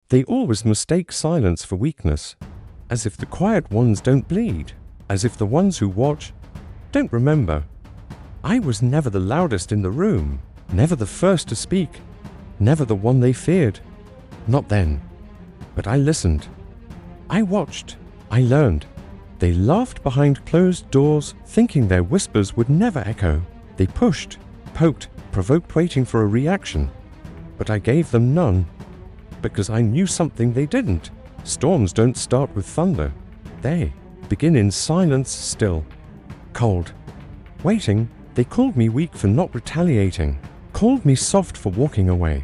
They always mistake silence for weakness, as if the quiet ones don't bleed, as if the ones who watch don't remember. I was never the loudest in the room, never the first to speak, never the one they feared. Not then. But I listened. I watched. I learned. They laughed behind closed doors, thinking their whispers would never echo. They pushed, poked, provoked, waiting for a reaction. But I gave them none, because I knew something they didn't. Storms don't start with thunder. They begin in silence still. Cold. Waiting, they called me weak for not retaliating, called me soft for walking away,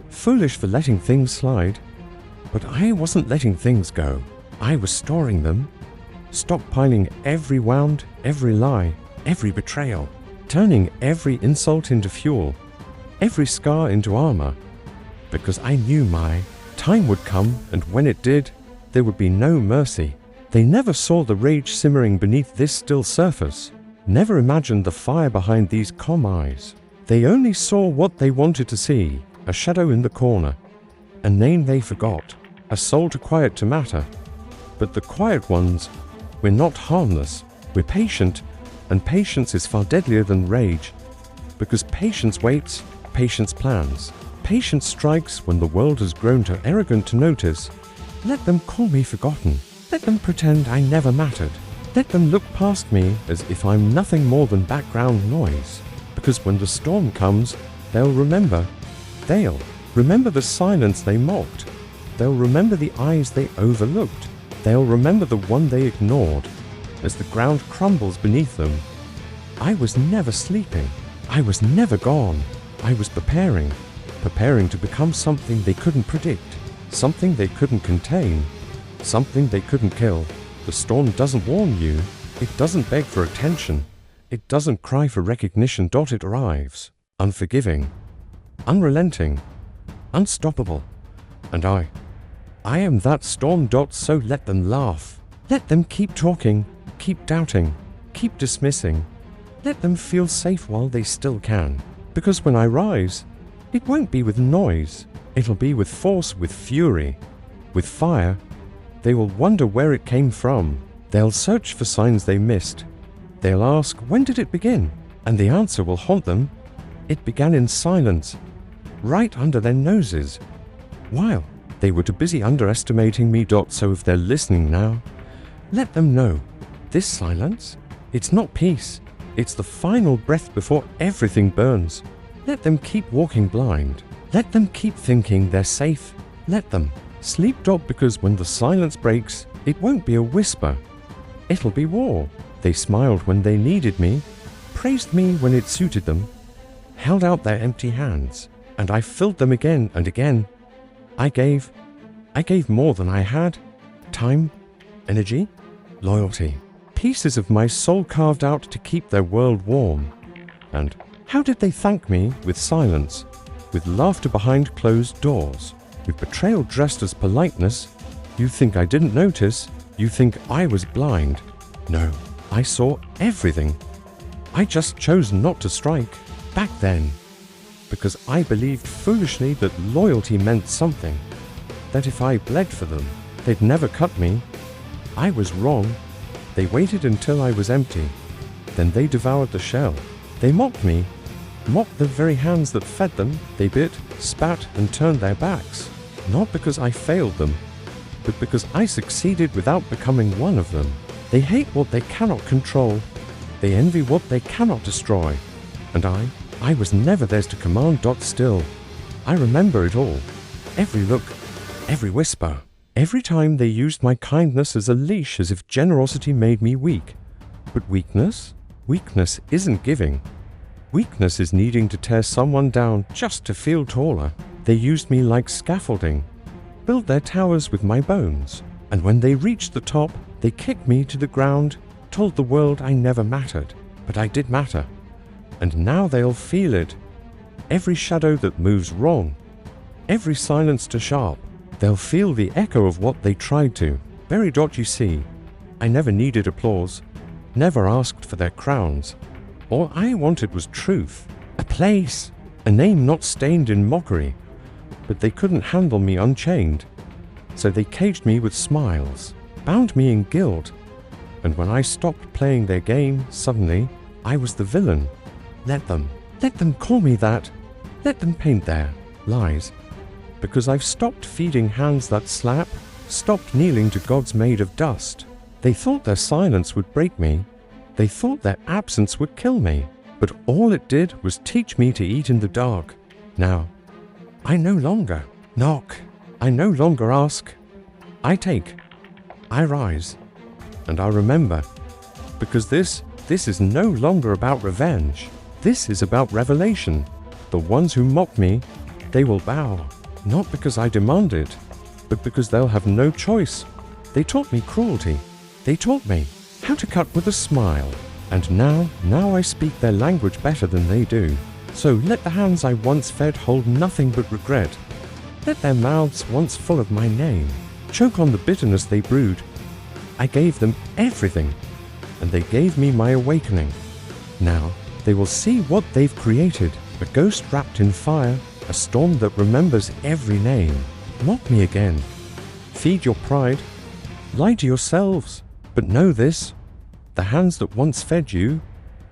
foolish for letting things slide. But I wasn't letting things go. I was storing them, stockpiling every wound, every lie, every betrayal, turning every insult into fuel, every scar into armor, because I knew my time would come, and when it did, there would be no mercy. They never saw the rage simmering beneath this still surface, never imagined the fire behind these calm eyes. They only saw what they wanted to see, a shadow in the corner, a name they forgot, a soul too quiet to matter. But the quiet ones, we're not harmless, we're patient, and patience is far deadlier than rage, because patience waits, patience plans. Patience strikes when the world has grown too arrogant to notice. Let them call me forgotten. Let them pretend I never mattered. Let them look past me as if I'm nothing more than background noise. Because when the storm comes, they'll remember. They'll remember the silence they mocked. They'll remember the eyes they overlooked. They'll remember the one they ignored as the ground crumbles beneath them. I was never sleeping. I was never gone. I was preparing to become something they couldn't predict, something they couldn't contain, something they couldn't kill. The storm doesn't warn you. It doesn't beg for attention. It doesn't cry for recognition. It arrives, unforgiving, unrelenting, unstoppable. And I am that storm. So let them laugh. Let them keep talking, keep doubting, keep dismissing. Let them feel safe while they still can. Because when I rise, it won't be with noise. It'll be with force, with fury, with fire. They will wonder where it came from. They'll search for signs they missed. They'll ask, when did it begin? And the answer will haunt them. It began in silence, right under their noses, while they were too busy underestimating me. So if they're listening now, let them know, this silence, it's not peace. It's the final breath before everything burns. Let them keep walking blind. Let them keep thinking they're safe. Let them sleep. Because when the silence breaks, it won't be a whisper. It'll be war. They smiled when they needed me, praised me when it suited them, held out their empty hands, and I filled them again and again. I gave more than I had. Time, energy, loyalty. Pieces of my soul carved out to keep their world warm. And how did they thank me? With silence, with laughter behind closed doors, with betrayal dressed as politeness. You think I didn't notice? You think I was blind? No, I saw everything. I just chose not to strike back then, because I believed foolishly that loyalty meant something, that if I bled for them, they'd never cut me. I was wrong. They waited until I was empty. Then they devoured the shell. They mocked me, mocked the very hands that fed them. They bit, spat, and turned their backs, not because I failed them, but because I succeeded without becoming one of them. They hate what they cannot control. They envy what they cannot destroy. And I was never theirs to command. Still, I remember it all. Every look, every whisper. Every time they used my kindness as a leash, as if generosity made me weak. But weakness isn't giving. Weakness is needing to tear someone down just to feel taller. They used me like scaffolding, built their towers with my bones. And when they reached the top, they kicked me to the ground, told the world I never mattered. But I did matter. And now they'll feel it. Every shadow that moves wrong, every silence too sharp. They'll feel the echo of what they tried to bury. You see, I never needed applause, never asked for their crowns. All I wanted was truth, a place, a name not stained in mockery. But they couldn't handle me unchained. so they caged me with smiles, bound me in guilt. And when I stopped playing their game, suddenly, I was the villain. Let them call me that. Let them paint their lies. Because I've stopped feeding hands that slap, stopped kneeling to gods made of dust. They thought their silence would break me. They thought their absence would kill me. But all it did was teach me to eat in the dark. Now, I no longer knock. I no longer ask. I take. I rise. And I remember. Because this is no longer about revenge. This is about revelation. The ones who mock me, they will bow. Not because I demand it, but because they'll have no choice. They taught me cruelty. They taught me how to cut with a smile. And now I speak their language better than they do. So let the hands I once fed hold nothing but regret. Let their mouths once full of my name choke on the bitterness they brewed. I gave them everything, and they gave me my awakening. Now they will see what they've created, a ghost wrapped in fire, a storm that remembers every name. Mock me again. Feed your pride. Lie to yourselves. But know this, the hands that once fed you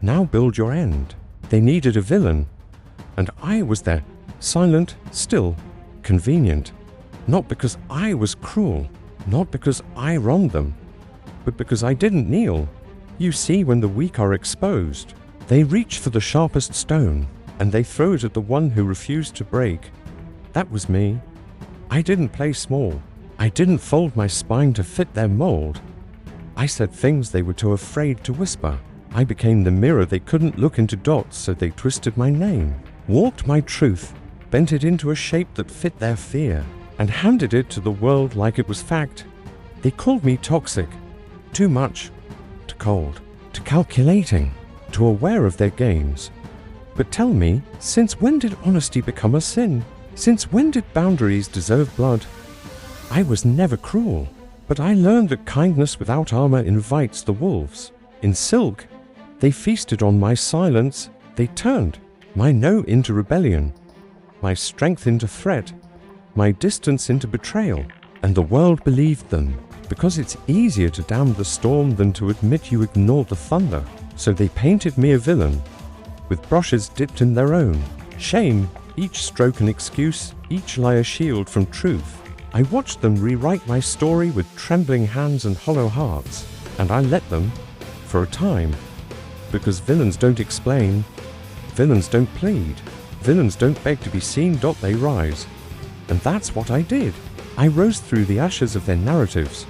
now build your end. They needed a villain, and I was there, silent, still, convenient. Not because I was cruel, not because I wronged them, but because I didn't kneel. You see, when the weak are exposed, they reach for the sharpest stone, and they throw it at the one who refused to break. That was me. I didn't play small. I didn't fold my spine to fit their mold. I said things they were too afraid to whisper. I became the mirror they couldn't look into dots, so they twisted my name, warped my truth, bent it into a shape that fit their fear, and handed it to the world like it was fact. They called me toxic, too much, too cold, too calculating, too aware of their games. But tell me, since when did honesty become a sin? Since when did boundaries deserve blood? I was never cruel, but I learned that kindness without armor invites the wolves. In silk, they feasted on my silence. They turned my no into rebellion, my strength into threat, my distance into betrayal. And the world believed them, because it's easier to damn the storm than to admit you ignored the thunder. So they painted me a villain, with brushes dipped in their own shame, each stroke an excuse, each lie a shield from truth. I watched them rewrite my story with trembling hands and hollow hearts, and I let them, for a time, because villains don't explain, villains don't plead, villains don't beg to be seen. They rise. And that's what I did. I rose through the ashes of their narratives.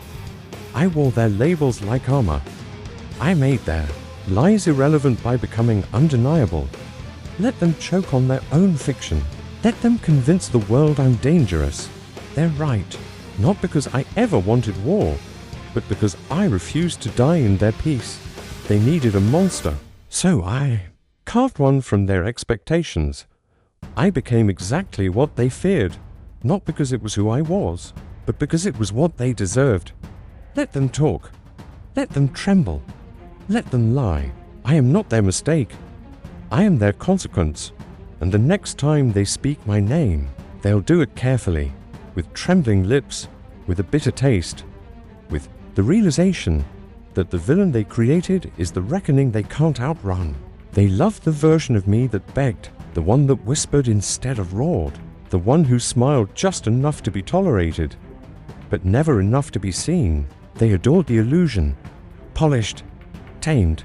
I wore their labels like armor. I made their lies irrelevant by becoming undeniable. Let them choke on their own fiction. Let them convince the world I'm dangerous. They're right, not because I ever wanted war, but because I refused to die in their peace. They needed a monster, so I carved one from their expectations. I became exactly what they feared, not because it was who I was, but because it was what they deserved. Let them talk. Let them tremble. Let them lie. I am not their mistake. I am their consequence. And the next time they speak my name, they'll do it carefully, with trembling lips, with a bitter taste, with the realization that the villain they created is the reckoning they can't outrun. They loved the version of me that begged, the one that whispered instead of roared, the one who smiled just enough to be tolerated, but never enough to be seen. They adored the illusion, polished, tamed,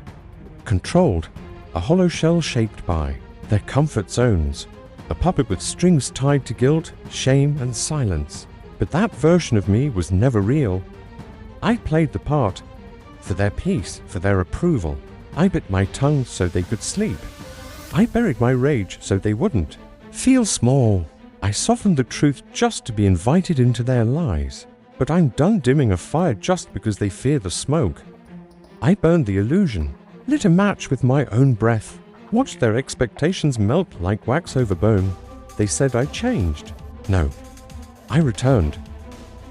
controlled, a hollow shell shaped by their comfort zones, a puppet with strings tied to guilt, shame, and silence. But that version of me was never real. I played the part for their peace, for their approval. I bit my tongue so they could sleep. I buried my rage so they wouldn't feel small. I softened the truth just to be invited into their lies. But I'm done dimming a fire just because they fear the smoke. I burned the illusion, lit a match with my own breath, watched their expectations melt like wax over bone. They said I changed. No, I returned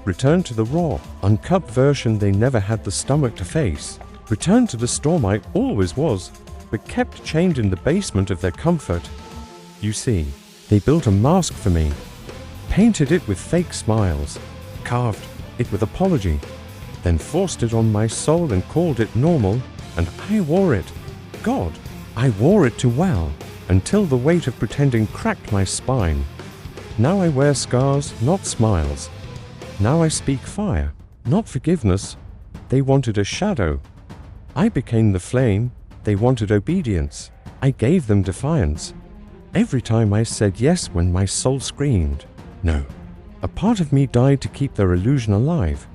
to the raw, uncut version they never had the stomach to face. Returned to the storm I always was, but kept chained in the basement of their comfort. You see, they built a mask for me, painted it with fake smiles, carved it with apology, then forced it on my soul and called it normal, and I wore it. God, I wore it too well, until the weight of pretending cracked my spine. Now I wear scars, not smiles. Now I speak fire, not forgiveness. They wanted a shadow. I became the flame. They wanted obedience. I gave them defiance. Every time I said yes when my soul screamed no. A part of me died to keep their illusion alive.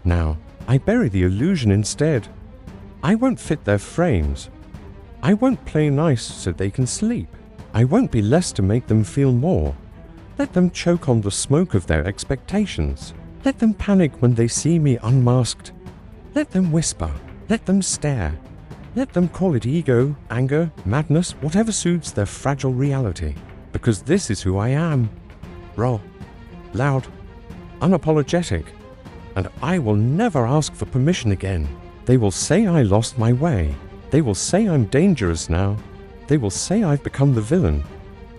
Now, I bury the illusion instead. I won't fit their frames. I won't play nice so they can sleep. I won't be less to make them feel more. Let them choke on the smoke of their expectations. Let them panic when they see me unmasked. Let them whisper. Let them stare. Let them call it ego, anger, madness, whatever suits their fragile reality. Because this is who I am. Raw, loud, unapologetic. And I will never ask for permission again. They will say I lost my way. They will say I'm dangerous now. They will say I've become the villain.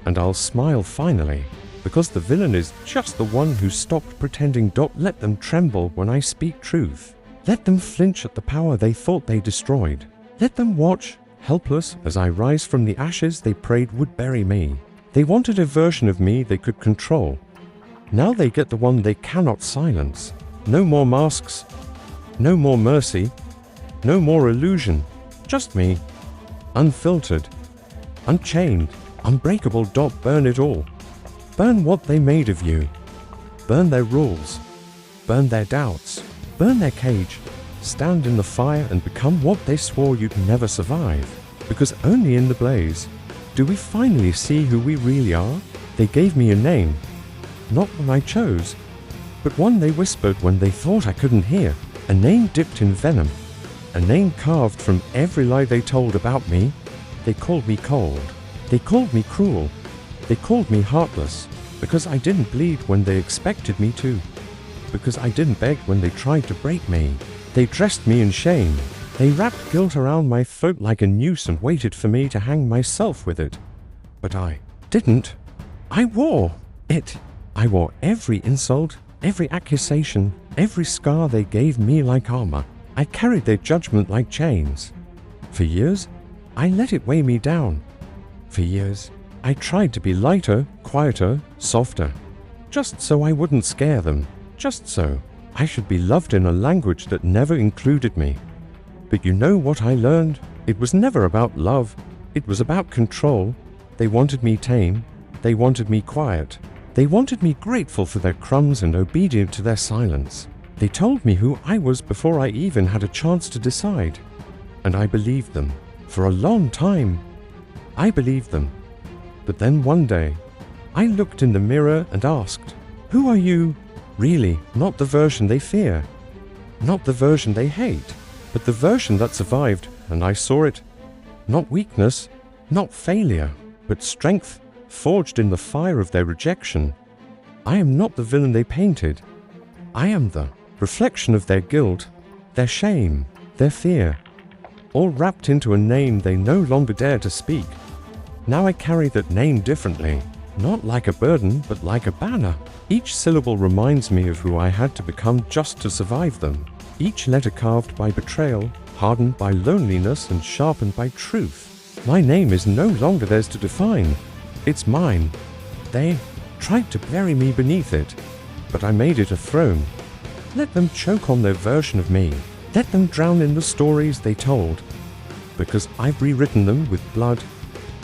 And I'll smile finally, because the villain is just the one who stopped pretending. Let them tremble when I speak truth. Let them flinch at the power they thought they destroyed. Let them watch, helpless, as I rise from the ashes they prayed would bury me. They wanted a version of me they could control. Now they get the one they cannot silence. No more masks. No more mercy. No more illusion. Just me. Unfiltered. Unchained. Unbreakable. Burn it all. Burn what they made of you. Burn their rules. Burn their doubts. Burn their cage. Stand in the fire and become what they swore you'd never survive. Because only in the blaze do we finally see who we really are. They gave me a name. Not one I chose, but one they whispered when they thought I couldn't hear. A name dipped in venom. A name carved from every lie they told about me. They called me cold. They called me cruel. They called me heartless. Because I didn't bleed when they expected me to. Because I didn't beg when they tried to break me. They dressed me in shame. They wrapped guilt around my throat like a noose and waited for me to hang myself with it. But I didn't. I wore it. I wore every insult, every accusation, every scar they gave me like armor. I carried their judgment like chains. For years, I let it weigh me down. For years, I tried to be lighter, quieter, softer. Just so I wouldn't scare them. Just so I should be loved in a language that never included me. But you know what I learned? It was never about love. It was about control. They wanted me tame. They wanted me quiet. They wanted me grateful for their crumbs and obedient to their silence. They told me who I was before I even had a chance to decide. And I believed them. For a long time, I believed them. But then one day, I looked in the mirror and asked, who are you? Really, not the version they fear. Not the version they hate. But the version that survived, and I saw it. Not weakness, not failure, but strength, forged in the fire of their rejection. I am not the villain they painted. I am the reflection of their guilt, their shame, their fear, all wrapped into a name they no longer dare to speak. Now I carry that name differently, not like a burden, but like a banner. Each syllable reminds me of who I had to become just to survive them. Each letter carved by betrayal, hardened by loneliness, and sharpened by truth. My name is no longer theirs to define. It's mine. They tried to bury me beneath it, but I made it a throne. Let them choke on their version of me. Let them drown in the stories they told. Because I've rewritten them with blood,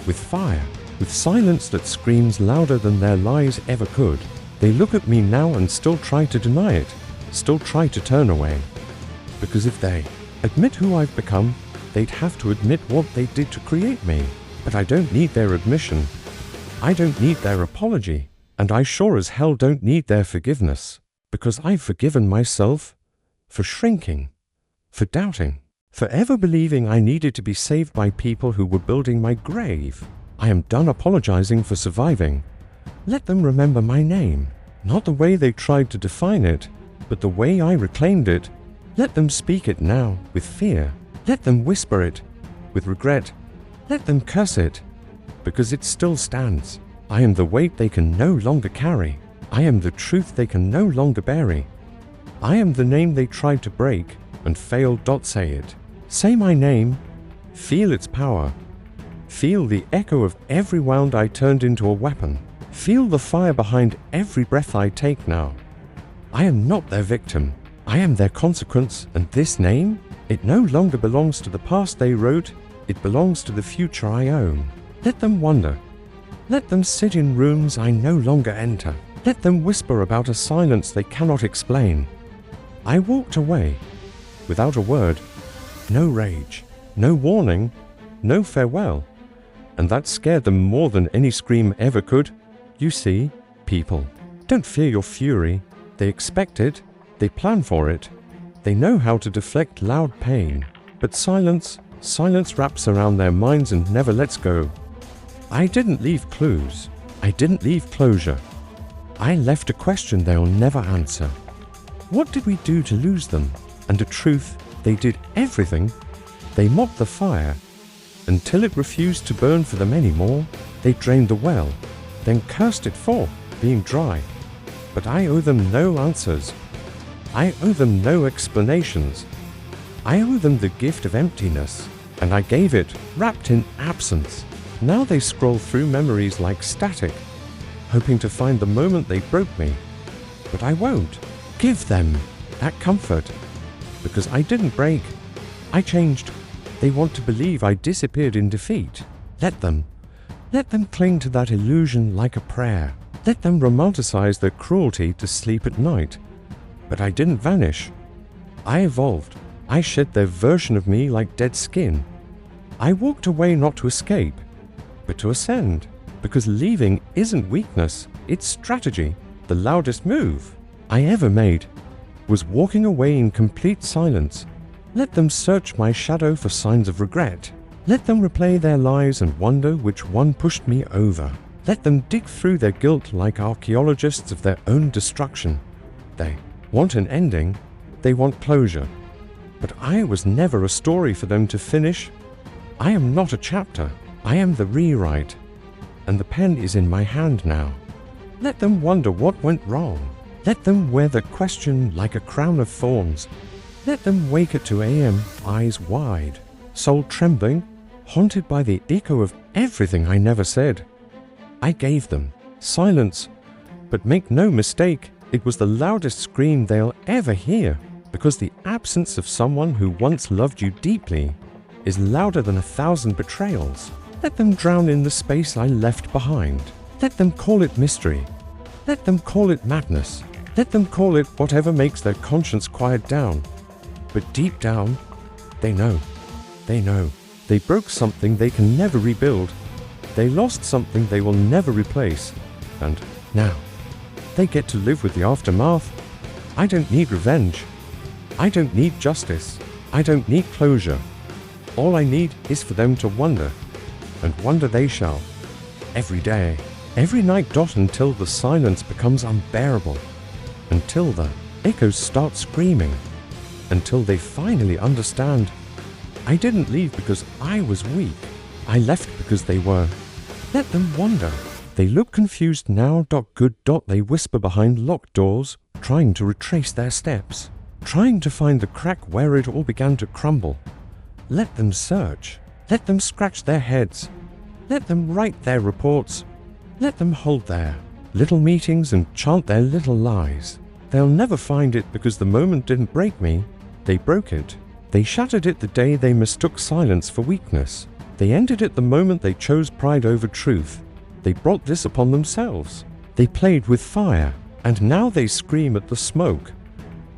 with fire, with silence that screams louder than their lies ever could. They look at me now and still try to deny it, still try to turn away. Because if they admit who I've become, they'd have to admit what they did to create me. But I don't need their admission. I don't need their apology. And I sure as hell don't need their forgiveness. Because I've forgiven myself for shrinking, for doubting, for ever believing I needed to be saved by people who were building my grave. I am done apologizing for surviving. Let them remember my name, not the way they tried to define it, but the way I reclaimed it. Let them speak it now with fear. Let them whisper it with regret. Let them curse it, because it still stands. I am the weight they can no longer carry. I am the truth they can no longer bury. I am the name they tried to break and failed. Say it. Say my name. Feel its power. Feel the echo of every wound I turned into a weapon. Feel the fire behind every breath I take now. I am not their victim. I am their consequence, and this name? It no longer belongs to the past they wrote. It belongs to the future I own. Let them wonder. Let them sit in rooms I no longer enter. Let them whisper about a silence they cannot explain. I walked away, without a word, no rage, no warning, no farewell, and that scared them more than any scream ever could. You see, people, don't fear your fury. They expect it, they plan for it, they know how to deflect loud pain, but silence wraps around their minds and never lets go. I didn't leave clues, I didn't leave closure. I left a question they'll never answer. What did we do to lose them? And the truth, they did everything. They mocked the fire until it refused to burn for them anymore. They drained the well, then cursed it for being dry. But I owe them no answers. I owe them no explanations. I owe them the gift of emptiness, and I gave it, wrapped in absence. Now they scroll through memories like static, hoping to find the moment they broke me. But I won't give them that comfort, because I didn't break. I changed. They want to believe I disappeared in defeat. Let them cling to that illusion like a prayer. Let them romanticize their cruelty to sleep at night. But I didn't vanish. I evolved. I shed their version of me like dead skin. I walked away not to escape, but to ascend. Because leaving isn't weakness, it's strategy. The loudest move I ever made was walking away in complete silence. Let them search my shadow for signs of regret. Let them replay their lives and wonder which one pushed me over. Let them dig through their guilt like archaeologists of their own destruction. They want an ending, they want closure. But I was never a story for them to finish. I am not a chapter, I am the rewrite. And the pen is in my hand now. Let them wonder what went wrong. Let them wear the question like a crown of thorns. Let them wake at 2 a.m., eyes wide, soul trembling, haunted by the echo of everything I never said. I gave them silence, but make no mistake, it was the loudest scream they'll ever hear, because the absence of someone who once loved you deeply is louder than 1,000 betrayals. Let them drown in the space I left behind. Let them call it mystery. Let them call it madness. Let them call it whatever makes their conscience quiet down. But deep down, they know. They know. They broke something they can never rebuild. They lost something they will never replace. And now, they get to live with the aftermath. I don't need revenge. I don't need justice. I don't need closure. All I need is for them to wonder. And wonder they shall. Every day. Every night. Until the silence becomes unbearable. Until the echoes start screaming. Until they finally understand. I didn't leave because I was weak. I left because they were. Let them wonder. They look confused now. Good. They whisper behind locked doors, trying to retrace their steps, trying to find the crack where it all began to crumble. Let them search. Let them scratch their heads. Let them write their reports. Let them hold their little meetings and chant their little lies. They'll never find it because the moment didn't break me. They broke it. They shattered it the day they mistook silence for weakness. They ended it the moment they chose pride over truth. They brought this upon themselves. They played with fire, and now they scream at the smoke.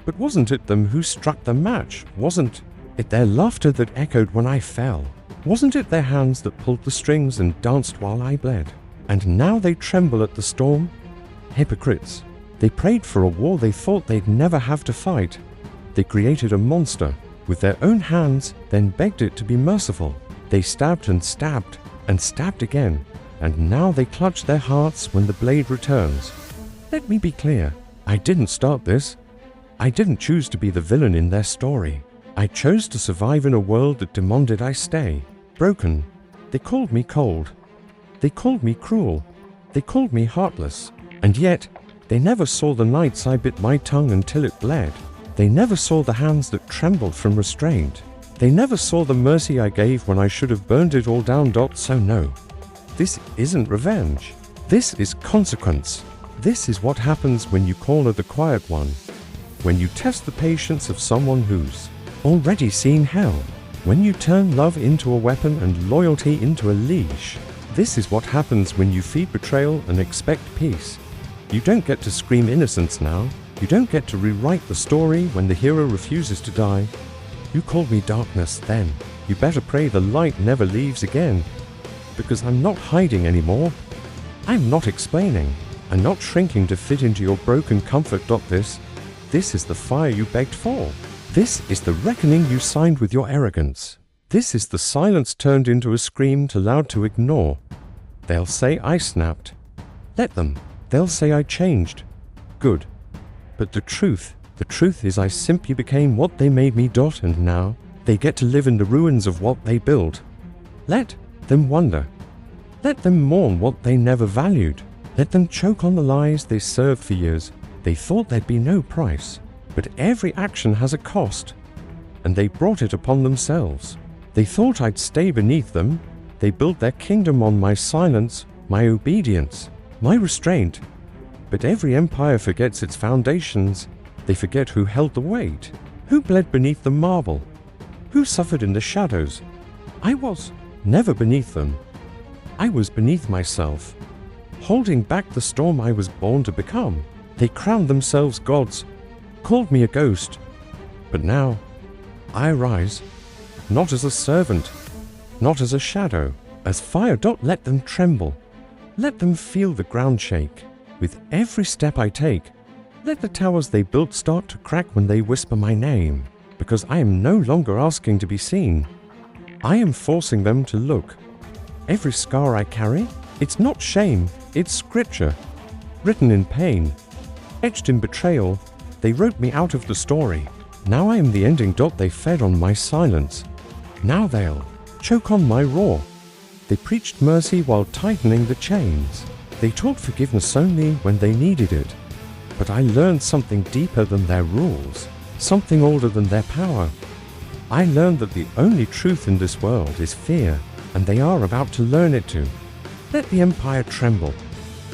But wasn't it them who struck the match? Wasn't it their laughter that echoed when I fell? Wasn't it their hands that pulled the strings and danced while I bled? And now they tremble at the storm? Hypocrites. They prayed for a war they thought they'd never have to fight. They created a monster with their own hands, then begged it to be merciful. They stabbed and stabbed again, and now they clutch their hearts when the blade returns. Let me be clear, I didn't start this. I didn't choose to be the villain in their story. I chose to survive in a world that demanded I stay. Broken. They called me cold. They called me cruel. They called me heartless. And yet, they never saw the nights I bit my tongue until it bled. They never saw the hands that trembled from restraint. They never saw the mercy I gave when I should have burned it all down. So no, this isn't revenge. This is consequence. This is what happens when you corner the quiet one. When you test the patience of someone who's already seen hell. When you turn love into a weapon and loyalty into a leash. This is what happens when you feed betrayal and expect peace. You don't get to scream innocence now. You don't get to rewrite the story when the hero refuses to die. You called me darkness then. You better pray the light never leaves again. Because I'm not hiding anymore. I'm not explaining. I'm not shrinking to fit into your broken comfort. This is the fire you begged for. This is the reckoning you signed with your arrogance. This is the silence turned into a scream too loud to ignore. They'll say I snapped. Let them. They'll say I changed. Good. But the truth is I simply became what they made me. And now, they get to live in the ruins of what they built. Let them wonder. Let them mourn what they never valued. Let them choke on the lies they served for years. They thought there'd be no price. But every action has a cost. And they brought it upon themselves. They thought I'd stay beneath them. They built their kingdom on my silence, my obedience, my restraint. But every empire forgets its foundations. They forget who held the weight, who bled beneath the marble, who suffered in the shadows. I was never beneath them. I was beneath myself, holding back the storm I was born to become. They crowned themselves gods, called me a ghost. But now, I rise, not as a servant, not as a shadow, as fire. Let them tremble. Let them feel the ground shake. With every step I take, let the towers they built start to crack when they whisper my name, because I am no longer asking to be seen. I am forcing them to look. Every scar I carry, it's not shame, it's scripture. Written in pain, etched in betrayal, they wrote me out of the story. Now I am the ending. They fed on my silence. Now they'll choke on my roar. They preached mercy while tightening the chains. They taught forgiveness only when they needed it. But I learned something deeper than their rules, something older than their power. I learned that the only truth in this world is fear, and they are about to learn it too. Let the empire tremble.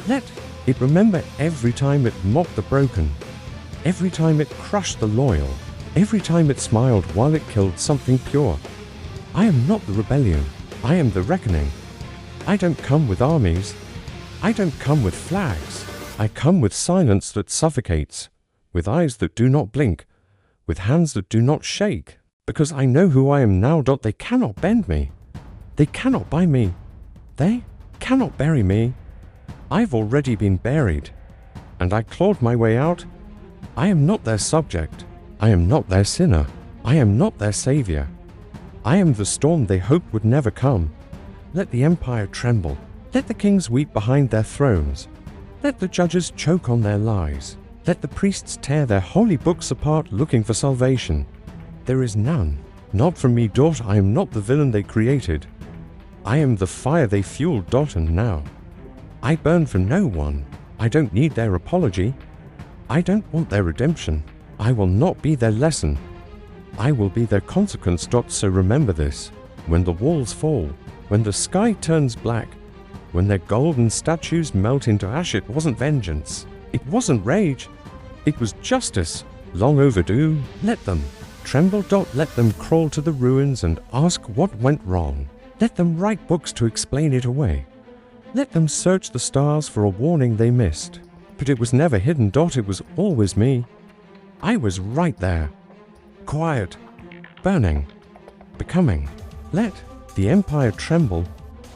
Let it remember every time it mocked the broken, every time it crushed the loyal, every time it smiled while it killed something pure. I am not the rebellion. I am the reckoning. I don't come with armies. I don't come with flags. I come with silence that suffocates, with eyes that do not blink, with hands that do not shake, because I know who I am now. They cannot bend me. They cannot buy me. They cannot bury me. I've already been buried, and I clawed my way out. I am not their subject. I am not their sinner. I am not their savior. I am the storm they hoped would never come. Let the empire tremble. Let the kings weep behind their thrones. Let the judges choke on their lies. Let the priests tear their holy books apart looking for salvation. There is none, not from me. I am not the villain they created. I am the fire they fueled. And now, I burn for no one. I don't need their apology. I don't want their redemption. I will not be their lesson. I will be their consequence. So remember this. When the walls fall, when the sky turns black, when their golden statues melt into ash, it wasn't vengeance. It wasn't rage. It was justice, long overdue. Let them tremble. Let them crawl to the ruins and ask what went wrong. Let them write books to explain it away. Let them search the stars for a warning they missed. But it was never hidden. It was always me. I was right there. Quiet, burning, becoming. Let the empire tremble,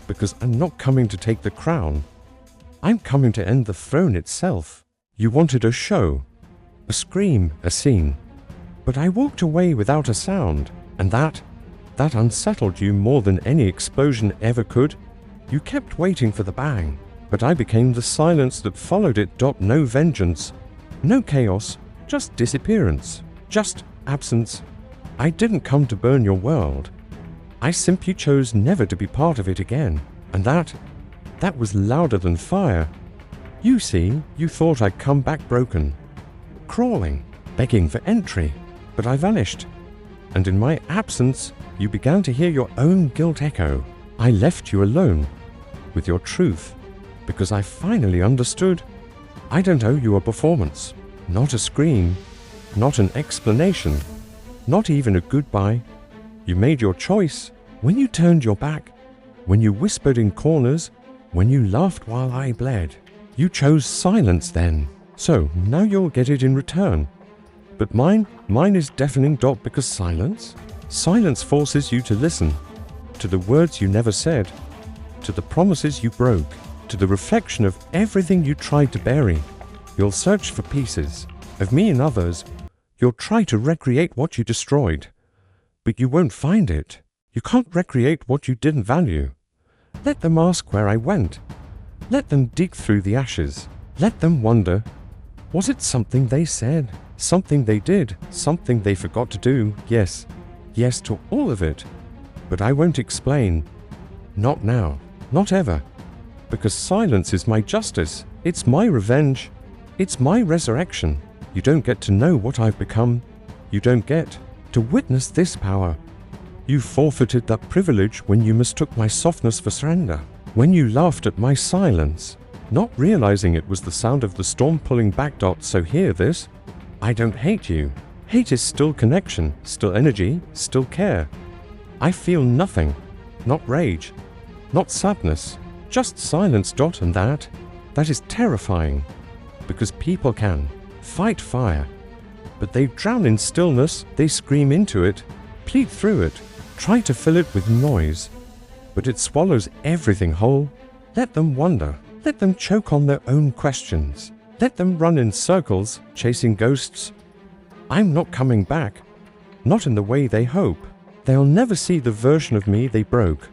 because I'm not coming to take the crown. I'm coming to end the throne itself. You wanted a show, a scream, a scene. But I walked away without a sound, and that unsettled you more than any explosion ever could. You kept waiting for the bang, but I became the silence that followed it. No vengeance, no chaos, just disappearance, just absence. I didn't come to burn your world. I simply chose never to be part of it again, and that was louder than fire. You see, you thought I'd come back broken, crawling, begging for entry, but I vanished. And in my absence, you began to hear your own guilt echo. I left you alone with your truth, because I finally understood. I don't owe you a performance, not a scream, not an explanation, not even a goodbye. You made your choice when you turned your back, when you whispered in corners, when you laughed while I bled. You chose silence then, so now you'll get it in return. But mine is deafening. Because silence forces you to listen to the words you never said, to the promises you broke, to the reflection of everything you tried to bury. You'll search for pieces of me and others. You'll try to recreate what you destroyed, but you won't find it. You can't recreate what you didn't value. Let them ask where I went. Let them dig through the ashes. Let them wonder, was it something they said? Something they did? Something they forgot to do? Yes to all of it. But I won't explain. Not now. Not ever. Because silence is my justice. It's my revenge. It's my resurrection. You don't get to know what I've become. You don't get to witness this power. You forfeited that privilege when you mistook my softness for surrender. When you laughed at my silence, not realizing it was the sound of the storm pulling back. So hear this. I don't hate you. Hate is still connection, still energy, still care. I feel nothing. Not rage. Not sadness. Just silence. And that is terrifying. Because people can fight fire, but they drown in stillness. They scream into it, plead through it, try to fill it with noise, but it swallows everything whole. Let them wonder. Let them choke on their own questions. Let them run in circles, chasing ghosts. I'm not coming back. Not in the way they hope. They'll never see the version of me they broke.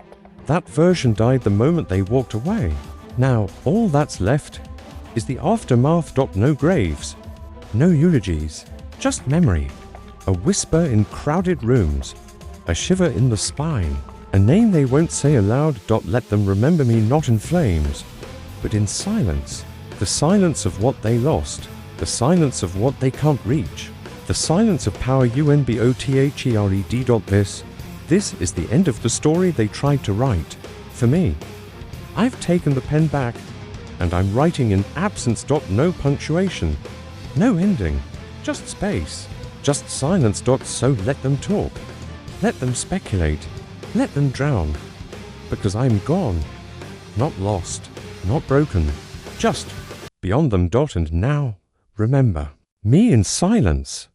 That version died the moment they walked away. Now, all that's left is the aftermath. No graves, no eulogies, just memory. A whisper in crowded rooms, a shiver in the spine, a name they won't say aloud. Let them remember me not in flames, but in silence. The silence of what they lost, the silence of what they can't reach, the silence of power. UNBOTHERED. This is the end of the story they tried to write. For me, I've taken the pen back, and I'm writing in absence. No punctuation, no ending, just space, just silence. So let them talk, let them speculate, let them drown, because I'm gone, not lost, not broken, just beyond them. And now, remember, me in silence.